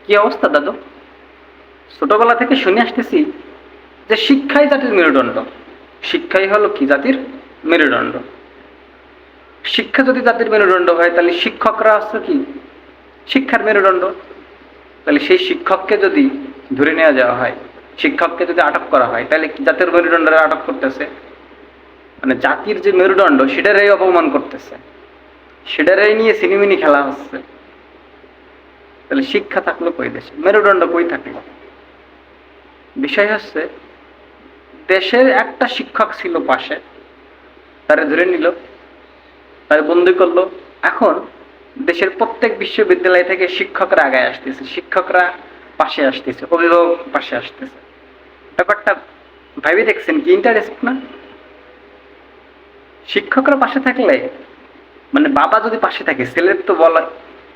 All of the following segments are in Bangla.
কি অবস্থা দাদু? ছোটবেলা থেকে শুনে আসতেছি যে শিক্ষাই জাতির মেরুদণ্ড। শিক্ষাই হলো কি জাতির মেরুদণ্ড। শিক্ষা যদি জাতির মেরুদণ্ড হয় তাহলে শিক্ষকরা আছে কি শিক্ষার মেরুদণ্ড। তাহলে সেই শিক্ষককে যদি ধরে নেওয়া যাওয়া হয়, শিক্ষককে যদি আটক করা হয়, তাহলে কি জাতির মেরুদণ্ডরা আটক করতেছে? মানে জাতির যে মেরুদণ্ড সেটারই অপমান করতেছে, সেটারই নিয়ে সিনেমিনি খেলা হচ্ছে। তাহলে শিক্ষা থাকলো কই দেশে, মেরুদণ্ড কই থাকলো? বিষয় হচ্ছে দেশের একটা শিক্ষক ছিল পাশে, তারে ধরে নিল, তারে বন্দি করলো। এখন দেশের প্রত্যেক বিশ্ববিদ্যালয় থেকে শিক্ষকরা আগায় আসতেছে, শিক্ষকরা পাশে আসতেছে, অভিভাবক পাশে আসতেছে। ব্যাপারটা ভাবি দেখছেন কি ইন্টারেস্ট না? শিক্ষকরা পাশে থাকলে মানে বাবা যদি পাশে থাকে ছেলের তো বলা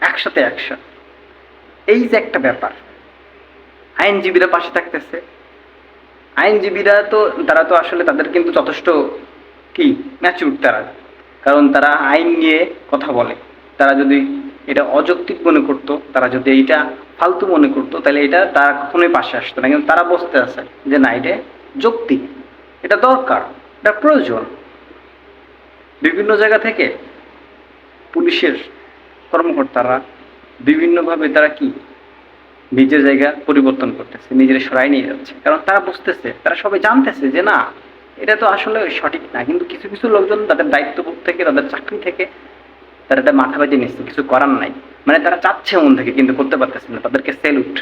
100-তে 100। এই যে একটা ব্যাপার, আইনজীবীরা পাশে থাকতেছে। আইনজীবীরা তো তারা তো আসলে তাদের কিন্তু যথেষ্ট কি ম্যাচিউর তারা, কারণ তারা আইন নিয়ে কথা বলে। তারা যদি এটা অযৌক্তিক মনে করতো, তারা যদি এইটা ফালতু মনে করতো, তাহলে এটা তারা কখনোই পাশে আসতো না। কিন্তু তারা বসতে আছে যে না, এটা যৌক্তিক, এটা দরকার, এটা প্রয়োজন। বিভিন্ন জায়গা থেকে পুলিশের কর্মকর্তারা বিভিন্নভাবে তারা কি নিজের জায়গা পরিবর্তন করতেছে, নিজের সরাই নিয়ে যাচ্ছে, কারণ তারা বুঝতেছে, তারা সবাই জানতেছে যে না, এটা তো আসলে সঠিক না। কিন্তু কিছু কিছু লোকজন তাদের দায়িত্ববোধ থেকে, তাদের চাকরি থেকে তারা এটা মাথা বেঁধে নিচ্ছে, কিছু করার নাই। মানে তারা চাচ্ছে মন থেকে কিন্তু করতে পারতেছে না, তাদেরকে স্যালুট।